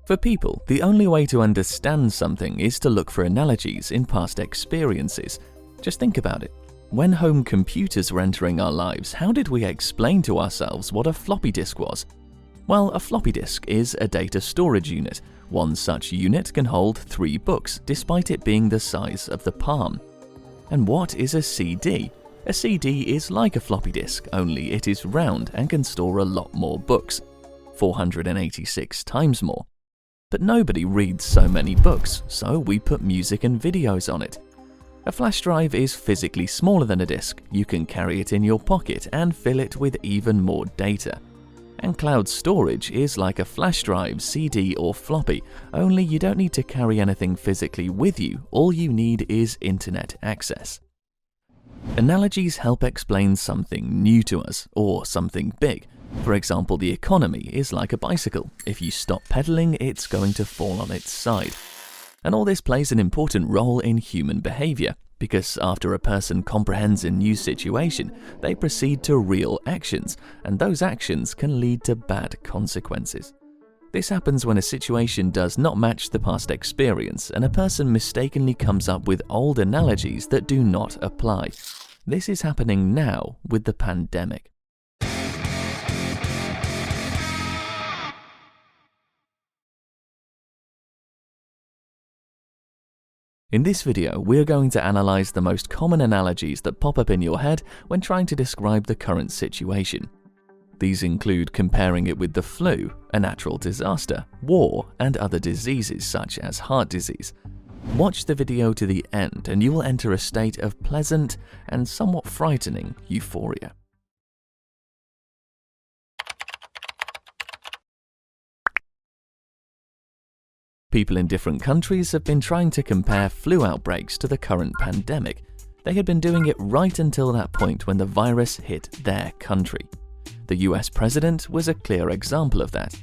For people, the only way to understand something is to look for analogies in past experiences. Just think about it. When home computers were entering our lives, how did we explain to ourselves what a floppy disk was? Well, a floppy disk is a data storage unit. One such unit can hold 3 books, despite it being the size of the palm. And what is a CD? A CD is like a floppy disk, only it is round and can store a lot more books, 486 times more. But nobody reads so many books, so we put music and videos on it. A flash drive is physically smaller than a disk. You can carry it in your pocket and fill it with even more data. And cloud storage is like a flash drive, CD or floppy, only you don't need to carry anything physically with you, all you need is internet access. Analogies help explain something new to us, or something big. For example, the economy is like a bicycle. If you stop pedaling, it's going to fall on its side. And all this plays an important role in human behavior, because after a person comprehends a new situation, they proceed to real actions, and those actions can lead to bad consequences. This happens when a situation does not match the past experience, and a person mistakenly comes up with old analogies that do not apply. This is happening now with the pandemic. In this video, we're going to analyze the most common analogies that pop up in your head when trying to describe the current situation. These include comparing it with the flu, a natural disaster, war, and other diseases such as heart disease. Watch the video to the end and you will enter a state of pleasant and somewhat frightening euphoria. People in different countries have been trying to compare flu outbreaks to the current pandemic. They had been doing it right until that point when the virus hit their country. The US president was a clear example of that.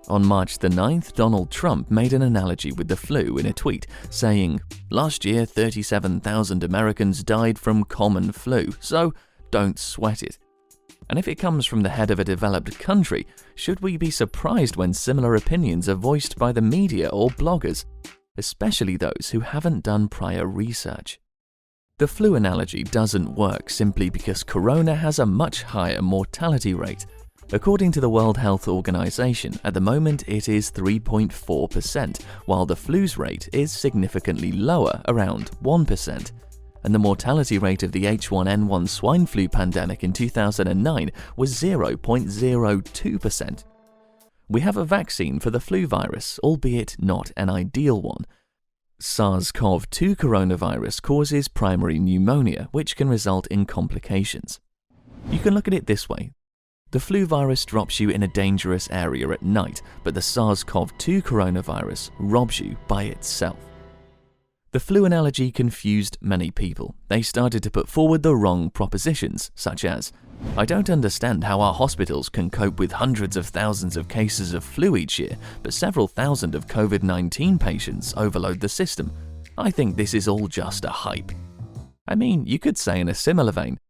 On March the 9th, Donald Trump made an analogy with the flu in a tweet, saying, "Last year 37,000 Americans died from common flu, so don't sweat it." And if it comes from the head of a developed country, should we be surprised when similar opinions are voiced by the media or bloggers, especially those who haven't done prior research? The flu analogy doesn't work simply because corona has a much higher mortality rate. According to the World Health Organization, at the moment it is 3.4%, while the flu's rate is significantly lower, around 1%. And the mortality rate of the H1N1 swine flu pandemic in 2009 was 0.02%. We have a vaccine for the flu virus, albeit not an ideal one. SARS-CoV-2 coronavirus causes primary pneumonia, which can result in complications. You can look at it this way. The flu virus drops you in a dangerous area at night, but the SARS-CoV-2 coronavirus robs you by itself. The flu analogy confused many people. They started to put forward the wrong propositions, such as, "I don't understand how our hospitals can cope with hundreds of thousands of cases of flu each year, but several thousand of COVID-19 patients overload the system. I think this is all just a hype." I mean, you could say in a similar vein,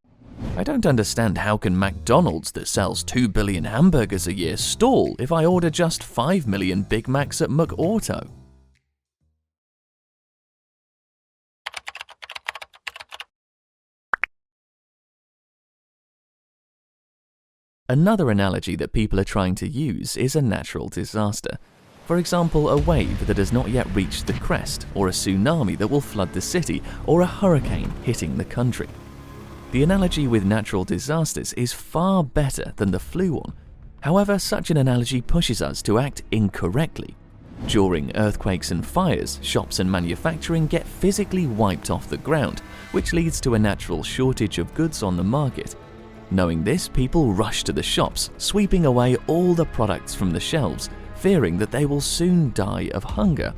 "I don't understand how can McDonald's that sells 2 billion hamburgers a year stall if I order just 5 million Big Macs at McAuto?" Another analogy that people are trying to use is a natural disaster. For example, a wave that has not yet reached the crest, or a tsunami that will flood the city, or a hurricane hitting the country. The analogy with natural disasters is far better than the flu one. However, such an analogy pushes us to act incorrectly. During earthquakes and fires, shops and manufacturing get physically wiped off the ground, which leads to a natural shortage of goods on the market. Knowing this, people rush to the shops, sweeping away all the products from the shelves, fearing that they will soon die of hunger.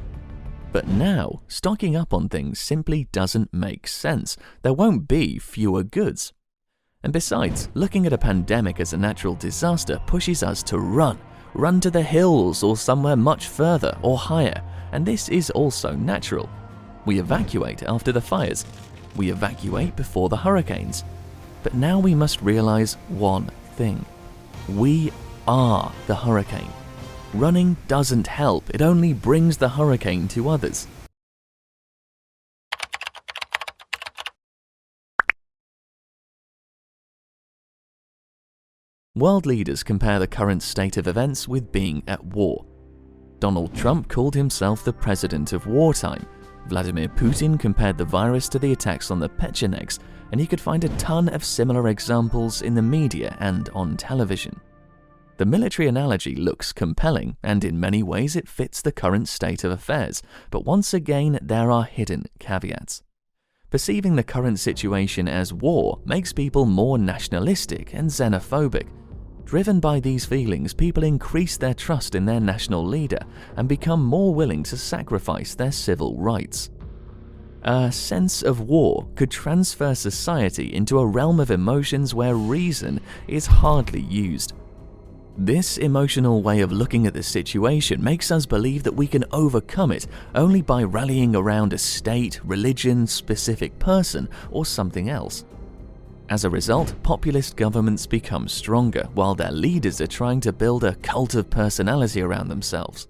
But now, stocking up on things simply doesn't make sense. There won't be fewer goods. And besides, looking at a pandemic as a natural disaster pushes us to run to the hills or somewhere much further or higher, and this is also natural. We evacuate after the fires. We evacuate before the hurricanes. But now we must realize one thing. We are the hurricane. Running doesn't help, it only brings the hurricane to others. World leaders compare the current state of events with being at war. Donald Trump called himself the president of wartime. Vladimir Putin compared the virus to the attacks on the Pechenegs, and you could find a ton of similar examples in the media and on television. The military analogy looks compelling, and in many ways it fits the current state of affairs, but once again there are hidden caveats. Perceiving the current situation as war makes people more nationalistic and xenophobic. Driven by these feelings, people increase their trust in their national leader and become more willing to sacrifice their civil rights. A sense of war could transfer society into a realm of emotions where reason is hardly used. This emotional way of looking at the situation makes us believe that we can overcome it only by rallying around a state, religion, specific person, or something else. As a result, populist governments become stronger, while their leaders are trying to build a cult of personality around themselves.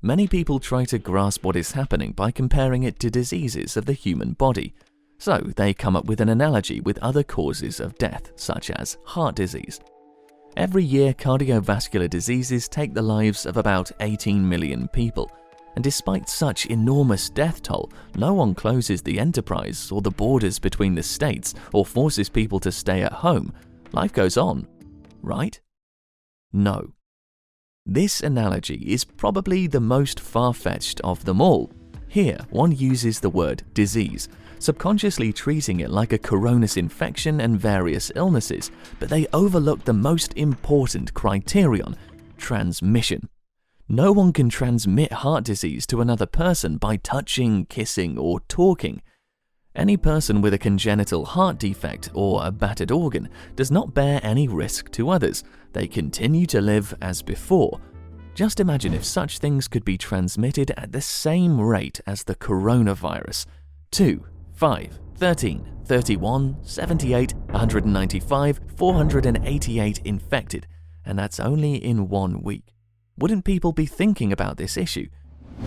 Many people try to grasp what is happening by comparing it to diseases of the human body, so they come up with an analogy with other causes of death, such as heart disease. Every year, cardiovascular diseases take the lives of about 18 million people, and despite such enormous death toll, no one closes the enterprise or the borders between the states or forces people to stay at home. Life goes on, right? No. This analogy is probably the most far-fetched of them all. Here, one uses the word disease, subconsciously treating it like a coronavirus infection and various illnesses, but they overlook the most important criterion: transmission. No one can transmit heart disease to another person by touching, kissing, or talking. Any person with a congenital heart defect or a battered organ does not bear any risk to others. They continue to live as before. Just imagine if such things could be transmitted at the same rate as the coronavirus. 2, 5, 13, 31, 78, 195, 488 infected, and that's only in 1 week. Wouldn't people be thinking about this issue?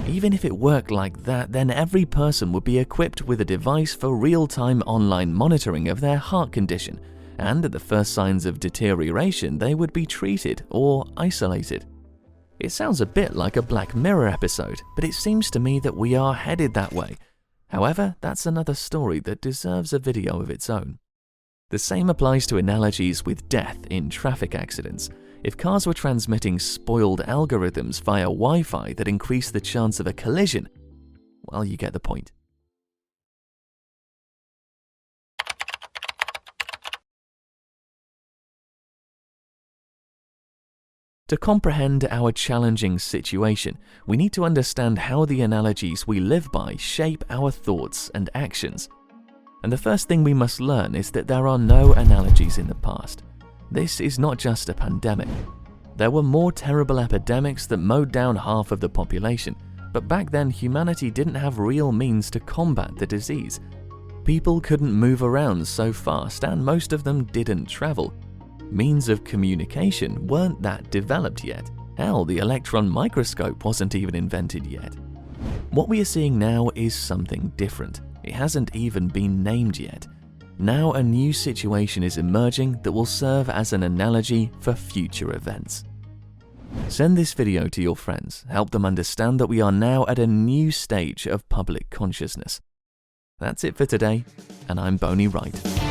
Even if it worked like that, then every person would be equipped with a device for real-time online monitoring of their heart condition, and at the first signs of deterioration, they would be treated or isolated. It sounds a bit like a Black Mirror episode, but it seems to me that we are headed that way. However, that's another story that deserves a video of its own. The same applies to analogies with death in traffic accidents. If cars were transmitting spoiled algorithms via Wi-Fi that increase the chance of a collision, well, you get the point. To comprehend our challenging situation, we need to understand how the analogies we live by shape our thoughts and actions. And the first thing we must learn is that there are no analogies in the past. This is not just a pandemic. There were more terrible epidemics that mowed down half of the population, but back then humanity didn't have real means to combat the disease. People couldn't move around so fast, and most of them didn't travel. Means of communication weren't that developed yet. Hell, the electron microscope wasn't even invented yet. What we are seeing now is something different. It hasn't even been named yet. Now a new situation is emerging that will serve as an analogy for future events. Send this video to your friends, help them understand that we are now at a new stage of public consciousness. That's it for today, and I'm Bony Wright.